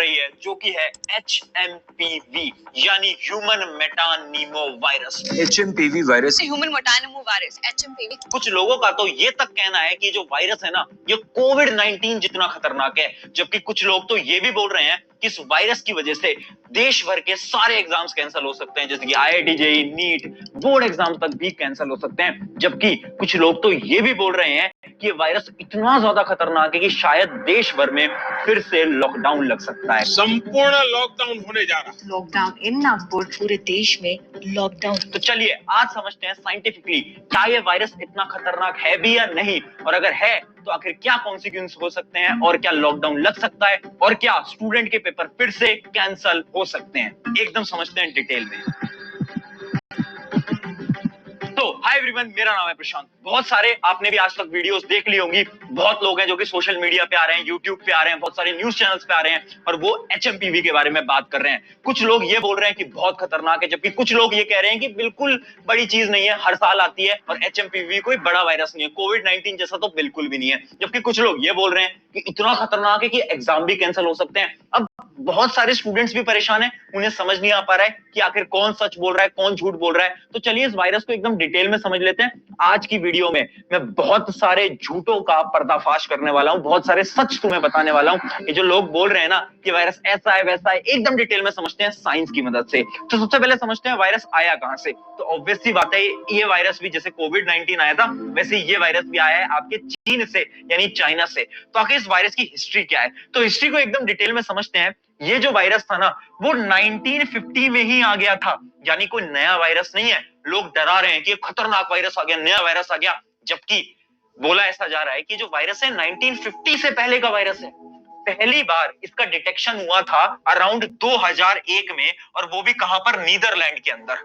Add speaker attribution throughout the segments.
Speaker 1: रही है जो कि है HMPV यानी human metapneumo virus.
Speaker 2: HMPV virus
Speaker 3: human metapneumo virus HMPV।
Speaker 1: कुछ लोगों का तो ये तक कहना है कि जो वायरस है ना ये कोविड-19 जितना खतरनाक है, जबकि कुछ लोग तो ये भी बोल रहे हैं कि इस वायरस की वजह से देश भर के सारे एग्जाम्स कैंसिल हो सकते हैं, जैसे कि IIT JEE NEET board exam तक भी कैंसिल हो सकते हैं। जबकि कुछ लोग तो ये भी बोल रहे हैं कि ये वायरस इतना ज्यादा खतरनाक है कि शायद देश भर में फिर से लॉकडाउन लग सकता है।
Speaker 4: संपूर्ण लॉकडाउन होने जा रहा है।
Speaker 3: लॉकडाउन इन नागपुर पूरे देश में लॉकडाउन।
Speaker 1: तो चलिए आज समझते हैं साइंटिफिकली क्या ये वायरस इतना खतरनाक है भी या नहीं, और अगर है तो आखिर क्या कॉन्सिक्वेंस हो सकते हैं, और क्या लॉकडाउन लग सकता है, और क्या स्टूडेंट के पेपर फिर से कैंसिल हो सकते हैं। एकदम समझते हैं डिटेल में। तो हाय एवरीवन, मेरा नाम है प्रशांत। बहुत सारे आपने भी आज तक वीडियोस देख ली होंगी। बहुत लोग हैं जो कि सोशल मीडिया पे आ रहे हैं, यूट्यूब पे आ रहे हैं, बहुत सारे न्यूज चैनल्स पे आ रहे हैं और वो HMPV के बारे में बात कर रहे हैं। कुछ लोग ये बोल रहे हैं कि बहुत खतरनाक है, जबकि कुछ लोग ये कह रहे हैं कि बिल्कुल बड़ी चीज नहीं है, हर साल आती है और HMPV कोई बड़ा वायरस नहीं है, कोविड-19 जैसा तो बिल्कुल भी नहीं है। जबकि कुछ लोग ये बोल रहे हैं कि इतना खतरनाक है कि एग्जाम भी कैंसिल हो सकते हैं। अब बहुत सारे स्टूडेंट्स भी परेशान हैं, उन्हें समझ नहीं आ पा रहा है कि आखिर कौन सच बोल रहा है, कौन झूठ बोल रहा है। तो चलिए इस वायरस को एकदम डिटेल में समझ लेते हैं। आज की वीडियो में मैं बहुत सारे झूठों का पर्दाफाश करने वाला हूं, बहुत सारे सच तुम्हें बताने वाला हूं। ये जो लोग बोल रहे हैं ना कि वायरस ऐसा है वैसा है, एकदम डिटेल में समझते हैं साइंस की मदद से। तो सबसे पहले समझते हैं वायरस आया कहां से। तो ऑब्वियस सी बात है, ये वायरस भी जैसे कोविड-19 आया था वैसे ये वायरस भी आया है आपके चीन से यानी चाइना से। तो आखिर इस वायरस की हिस्ट्री क्या है, तो हिस्ट्री को एकदम डिटेल में समझते हैं। ये जो वायरस था ना वो 1950 में ही आ गया था, यानी कोई नया वायरस नहीं है। लोग डरा रहे हैं कि खतरनाक वायरस आ गया, नया वायरस आ गया, जबकि बोला ऐसा जा रहा है कि जो वायरस है 1950 से पहले का वायरस है। पहली बार इसका डिटेक्शन हुआ था अराउंड 2001 में, और वो भी कहां पर, नीदरलैंड के अंदर।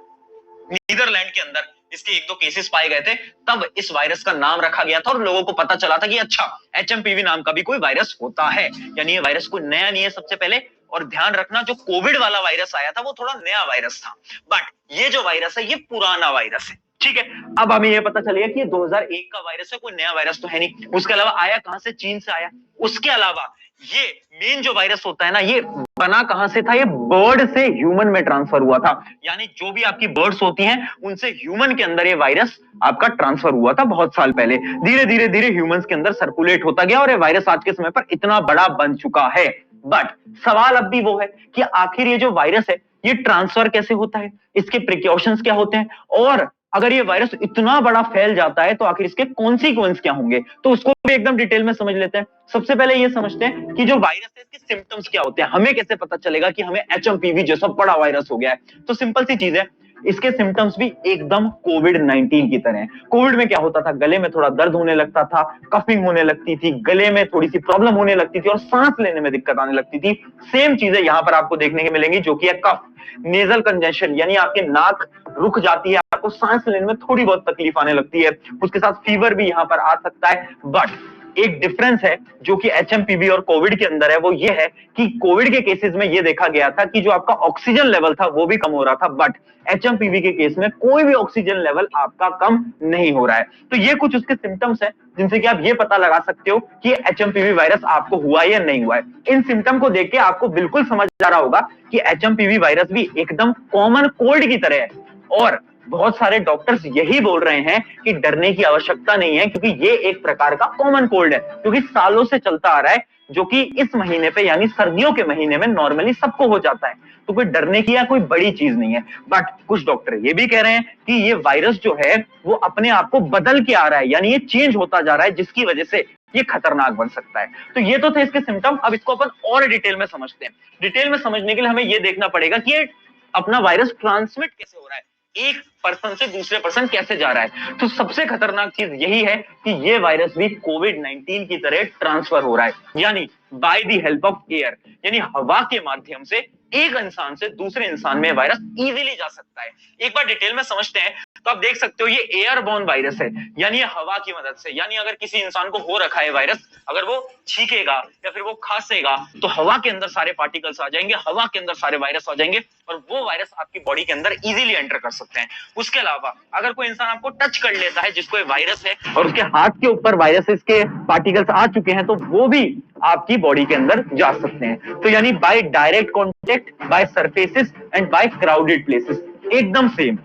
Speaker 1: नीदरलैंड के अंदर इसके एक दो केसेस पाए गए थे, तब इस वायरस का नाम रखा गया था और लोगों को पता चला था कि अच्छा HMPV नाम का भी कोई वायरस होता है, यानी ये वायरस कोई नया नहीं है सबसे पहले। और ध्यान रखना जो कोविड वाला वायरस आया था वो थोड़ा नया वायरस था, बट ये जो वायरस है ये पुराना वायरस है, ठीक है। अब हमें ये पता चलिए कि ये 2001 का वायरस है, कोई नया वायरस तो है नहीं। उसके अलावा आया कहां से, चीन से आया। उसके अलावा ये मेन जो वायरस होता है ना ये बना कहां से था, ये बर्ड से ह्यूमन में ट्रांसफर हुआ था, यानी जो भी आपकी बर्ड्स होती हैं उनसे ह्यूमन के अंदर ये वायरस आपका ट्रांसफर हुआ था बहुत साल पहले। धीरे धीरे धीरे ह्यूमंस के अंदर सर्कुलेट होता गया और ये वायरस आज के समय पर इतना बड़ा बन चुका है। बट सवाल अब भी वो है कि आखिर ये जो वायरस है ये ट्रांसफर कैसे होता है, इसके प्रिकॉशंस क्या होते हैं, और अगर ये वायरस इतना बड़ा फैल जाता है तो आखिर इसके कॉन्सिक्वेंस क्या होंगे। तो उसको भी एकदम डिटेल में समझ लेते हैं। सबसे पहले ये समझते हैं कि जो वायरस है इसके सिम्टम्स क्या होते हैं, हमें कैसे पता चलेगा कि हमें HMPV जैसा बड़ा वायरस हो गया है। तो सिंपल सी चीज है, इसके सिम्टम्स भी एकदम कोविड-19 की तरह है। कोविड में क्या होता था, गले में थोड़ा दर्द होने लगता था, कफिंग होने लगती थी, गले में थोड़ी सी प्रॉब्लम होने लगती थी और सांस लेने में दिक्कत आने लगती थी। सेम चीजें यहां पर आपको देखने को मिलेंगी, जो कि है कफ, नेजल कंजेशन, यानी आपके नाक रुक जाती है, आपको सांस लेने में थोड़ी बहुत तकलीफ आने लगती है। उसके साथ फीवर भी यहां पर आ सकता है। बट एक डिफरेंस है जो कि HMPV और कोविड के अंदर है, वो ये है कि कोविड के केसेस में ये देखा गया था कि जो आपका ऑक्सीजन लेवल था वो भी कम हो रहा था, बट HMPV के केस में कोई भी ऑक्सीजन लेवल आपका कम नहीं हो रहा है। तो ये कुछ उसके सिम्टम्स हैं जिनसे कि आप ये पता लगा सकते हो कि HMPV वायरस आपको हुआ या नहीं हुआ है। इन सिम्टम को देख के आपको बिल्कुल समझ आ रहा होगा कि HMPV वायरस भी एकदम कॉमन कोल्ड की तरह है, और बहुत सारे डॉक्टर्स यही बोल रहे हैं कि डरने की आवश्यकता नहीं है, क्योंकि ये एक प्रकार का कॉमन कोल्ड है, क्योंकि सालों से चलता आ रहा है, जो कि इस महीने पे यानी सर्दियों के महीने में नॉर्मली सबको हो जाता है। तो कोई डरने की या कोई बड़ी चीज नहीं है। बट कुछ डॉक्टर ये भी कह रहे हैं कि ये वायरस जो है वो अपने आप को बदल के आ रहा है, यानी ये चेंज होता जा रहा है, जिसकी वजह से ये खतरनाक बन सकता है। तो ये तो थे इसके सिम्टम। अब इसको अपन और डिटेल में समझते हैं। डिटेल में समझने के लिए हमें ये देखना पड़ेगा कि ये अपना वायरस ट्रांसमिट कैसे हो रहा है, एक पर्सन से दूसरे पर्सन कैसे जा रहा है। तो सबसे खतरनाक चीज यही है कि ये वायरस भी कोविड-19 की तरह ट्रांसफर हो रहा है, यानी by the help of air, यानी हवा के माध्यम से एक इंसान से दूसरे इंसान में वायरस इजीली जा सकता है। एक बार डिटेल में समझते हैं तो आप देख सकते हो ये एयरबोर्न वायरस है, यानी ये हवा की मदद से, यानी अगर किसी इंसान को हो रखा है वायरस, अगर वो छींकेगा या फिर वो खांसेगा तो हवा के अंदर सारे पार्टिकल्स आ जाएंगे, हवा के अंदर सारे वायरस आ जाएंगे और वो वायरस आपकी बॉडी के अंदर इजीली एंटर कर सकते हैं। उसके अलावा अगर कोई इंसान आपको टच कर लेता है जिसको वायरस है और उसके हाथ के ऊपर वायरसेस के पार्टिकल्स आ चुके हैं, तो वो भी आपकी बॉडी के अंदर जा सकते हैं। तो यानी by direct contact, by surfaces and by crowded places, एकदम सेम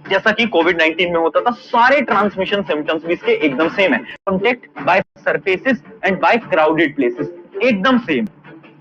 Speaker 1: जैसा कि कोविड-19 में होता था। सारे ट्रांसमिशन सिम्टम्स भी इसके एकदम सेम है। Contact by surfaces and by crowded places, एकदम सेम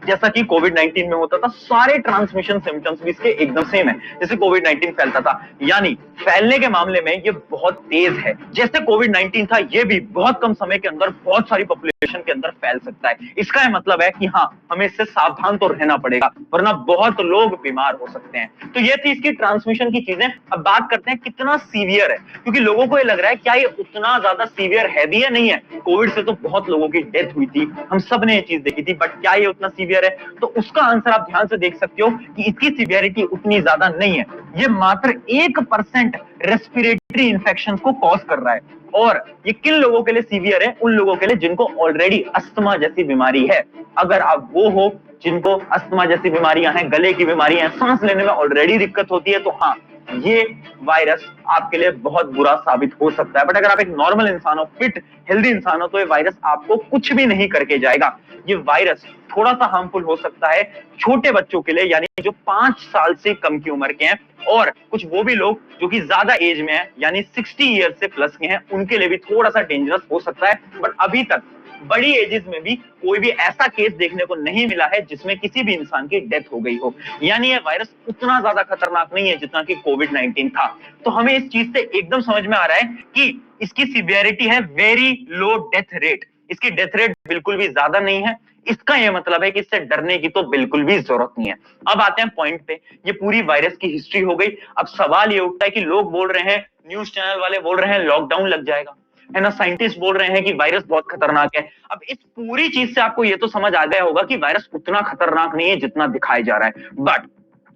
Speaker 1: जैसा कि कोविड-19 में होता था। सारे ट्रांसमिशन सिम्टम्स भी इसके एकदम सेम है जैसे कोविड-19 फैलता था। यानी फैलने के मामले में ये बहुत तेज है। जैसे कोविड-19 था, ये भी बहुत कम समय के अंदर बहुत सारी पॉपुलेशन के अंदर फैल सकता है। इसका यह मतलब है कि हाँ, हमें इससे सावधान तो रहना पड़ेगा, वरना बहुत लोग बीमार हो सकते हैं। तो ये थी इसकी ट्रांसमिशन की चीजें। अब बात करते हैं कितना सीवियर है, क्योंकि लोगों को ये लग रहा है क्या ये उतना ज्यादा सीवियर है भी या नहीं है। कोविड से तो बहुत लोगों की डेथ हुई थी, हम सब ने ये चीज देखी थी, बट क्या ये उतना सीवियर है? तो उसका आंसर आप ध्यान से देख सकते हो कि इसकी सीवियरिटी उतनी ज्यादा नहीं है। ये मात्र 1% रेस्पिरेटरी इंफेक्शन को कॉज कर रहा है। और ये किन लोगों के लिए सीवियर है? उन लोगों के लिए जिनको ऑलरेडी अस्थमा जैसी बीमारी है। अगर आप वो हो जिनको अस्थमा जैसी बीमारियां हैं, गले की बीमारियां हैं, सांस लेने में ऑलरेडी दिक्कत होती है, तो हाँ, ये वायरस आपके लिए बहुत बुरा साबित हो सकता है। बट अगर आप एक नॉर्मल इंसान हो, फिट हेल्दी इंसान हो, तो ये वायरस आपको कुछ भी नहीं करके जाएगा। ये वायरस थोड़ा सा हार्मफुल हो सकता है छोटे बच्चों के लिए, यानी जो 5 साल से कम की उम्र के हैं, और कुछ वो भी लोग जो कि ज्यादा एज में हैं, यानी 60 ईयर से प्लस के हैं, उनके लिए भी थोड़ा सा डेंजरस हो सकता है। बट अभी तक बड़ी एजेस में भी कोई भी ऐसा केस देखने को नहीं मिला है जिसमें किसी भी इंसान की डेथ हो गई हो। यानी ये वायरस उतना ज्यादा खतरनाक नहीं है जितना कि कोविड-19 था। तो हमें इस चीज से एकदम समझ में आ रहा है कि इसकी सीवियरिटी है वेरी लो डेथ रेट। इसकी डेथ रेट बिल्कुल भी ज्यादा नहीं है। इसका यह मतलब है कि इससे डरने की तो बिल्कुल भी जरूरत नहीं है। अब आते हैं पॉइंट पे। ये पूरी वायरस की हिस्ट्री हो गई। अब सवाल ये उठता है कि लोग बोल रहे हैं, न्यूज चैनल वाले बोल रहे हैं लॉकडाउन लग जाएगा, है ना, साइंटिस्ट बोल रहे हैं कि वायरस बहुत खतरनाक है। अब इस पूरी चीज से आपको ये तो समझ आ गया होगा कि वायरस उतना खतरनाक नहीं है जितना दिखाया जा रहा है। बट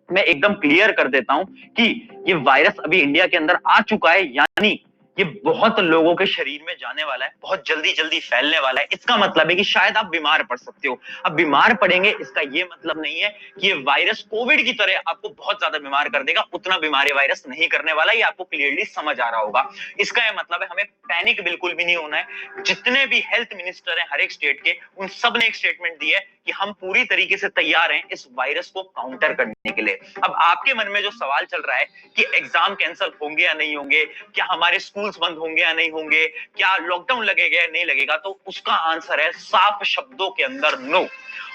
Speaker 1: मैं एकदम क्लियर कर देता हूं कि ये वायरस अभी इंडिया के अंदर आ चुका है, यानी ये बहुत लोगों के शरीर में जाने वाला है, बहुत जल्दी जल्दी फैलने वाला है। इसका मतलब है कि शायद आप बीमार पड़ सकते हो। अब बीमार पड़ेंगे, इसका ये मतलब नहीं है कि ये वायरस कोविड की तरह आपको बहुत ज्यादा बीमार कर देगा। उतना बीमारी वायरस नहीं करने वाला, ये आपको क्लियरली समझ आ रहा होगा। इसका ये मतलब है हमें पैनिक बिल्कुल भी नहीं होना है। जितने भी हेल्थ मिनिस्टर हैं हर एक स्टेट के, उन सब ने एक स्टेटमेंट दी है कि हम पूरी तरीके से तैयार हैं इस वायरस को काउंटर करने के लिए। अब आपके मन में जो सवाल चल रहा है कि एग्जाम कैंसिल होंगे या नहीं होंगे, क्या हमारे स्कूल्स बंद होंगे या नहीं होंगे, क्या लॉकडाउन लगेगा या नहीं लगेगा, तो उसका आंसर है साफ शब्दों के अंदर नो।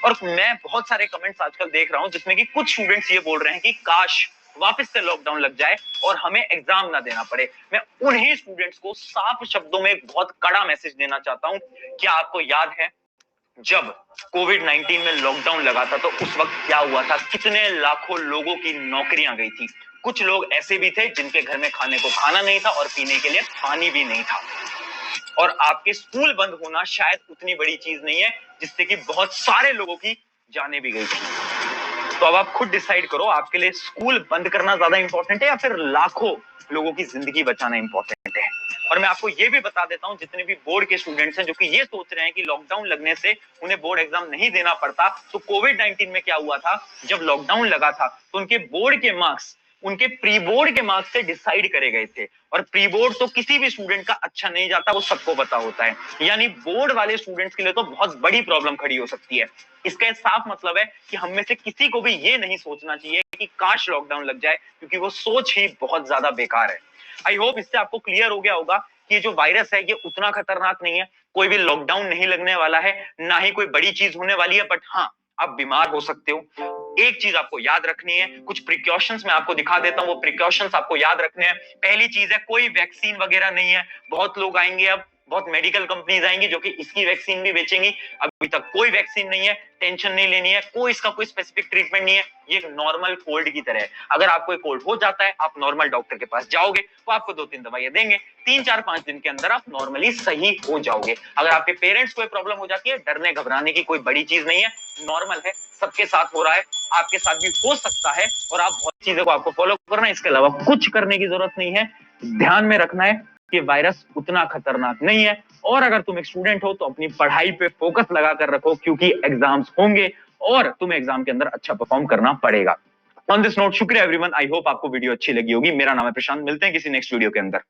Speaker 1: और मैं बहुत सारे कमेंट्स आजकल देख रहा हूं जिसमें कि कुछ स्टूडेंट्स ये बोल रहे हैं कि काश वापस से लॉकडाउन लग जाए और हमें एग्जाम ना देना पड़े। मैं उन्हीं स्टूडेंट्स को साफ शब्दों में एक बहुत कड़ा मैसेज देना चाहता हूं। क्या आपको याद है जब कोविड-19 में लॉकडाउन लगा था तो उस वक्त क्या हुआ था? कितने लाखों लोगों की नौकरियां गई थी। कुछ लोग ऐसे भी थे जिनके घर में खाने को खाना नहीं था और पीने के लिए पानी भी नहीं था। और आपके स्कूल बंद होना शायद उतनी बड़ी चीज नहीं है जिससे कि बहुत सारे लोगों की जानें भी गई थी। तो अब आप खुद डिसाइड करो, आपके लिए स्कूल बंद करना ज्यादा इंपॉर्टेंट है या फिर लाखों लोगों की जिंदगी बचाना इंपॉर्टेंट है। और मैं आपको ये भी बता देता हूं, जितने भी बोर्ड के स्टूडेंट्स हैं जो कि ये सोच रहे हैं कि लॉकडाउन लगने से उन्हें बोर्ड एग्जाम नहीं देना पड़ता, तो कोविड-19 में क्या हुआ था, जब लॉकडाउन लगा था तो उनके बोर्ड के मार्क्स उनके प्री बोर्ड के मार्क्स से डिसाइड करे गए थे। और प्री बोर्ड तो किसी भी स्टूडेंट का अच्छा नहीं जाता, वो सबको पता होता है। यानी बोर्ड वाले स्टूडेंट्स के लिए तो बहुत बड़ी प्रॉब्लम खड़ी हो सकती है। इसका साफ मतलब है कि हम में से किसी को भी ये नहीं सोचना चाहिए कि काश लॉकडाउन लग जाए, क्योंकि वो सोच ही बहुत ज्यादा बेकार है। आई होप इससे आपको क्लियर हो गया होगा कि ये जो वायरस है ये उतना खतरनाक नहीं है। कोई भी लॉकडाउन नहीं लगने वाला है, ना ही कोई बड़ी चीज होने वाली है। बट हाँ, आप बीमार हो सकते हो। एक चीज आपको याद रखनी है, कुछ प्रिकॉशंस मैं आपको दिखा देता हूं, वो प्रिकॉशंस आपको याद रखने हैं। पहली चीज है, कोई वैक्सीन वगैरह नहीं है। बहुत लोग आएंगे, अब बहुत मेडिकल कंपनीज आएंगी जो कि इसकी वैक्सीन भी बेचेंगी। अभी तक कोई वैक्सीन नहीं है, टेंशन नहीं लेनी है। कोई इसका कोई स्पेसिफिक ट्रीटमेंट नहीं है। ये नॉर्मल कोल्ड की तरह है। अगर आपको एक कोल्ड हो जाता है, आप नॉर्मल डॉक्टर के पास जाओगे, वो आपको 2-3 दवाइयां देंगे, 3-4-5 दिन के अंदर आप नॉर्मली सही हो जाओगे। अगर आपके पेरेंट्स को प्रॉब्लम हो जाती है, डरने घबराने की कोई बड़ी चीज नहीं है, नॉर्मल है, सबके साथ हो रहा है, आपके साथ भी हो सकता है। और आप बहुत चीजों को आपको फॉलो करना है, इसके अलावा कुछ करने की जरूरत नहीं है। ध्यान में रखना है कि वायरस उतना खतरनाक नहीं है। और अगर तुम एक स्टूडेंट हो तो अपनी पढ़ाई पे फोकस लगा कर रखो, क्योंकि एग्जाम्स होंगे और तुम्हें एग्जाम के अंदर अच्छा परफॉर्म करना पड़ेगा। ऑन दिस नोट शुक्रिया एवरीवन, आई होप आपको वीडियो अच्छी लगी होगी। मेरा नाम है प्रशांत, मिलते हैं किसी नेक्स्ट वीडियो के अंदर।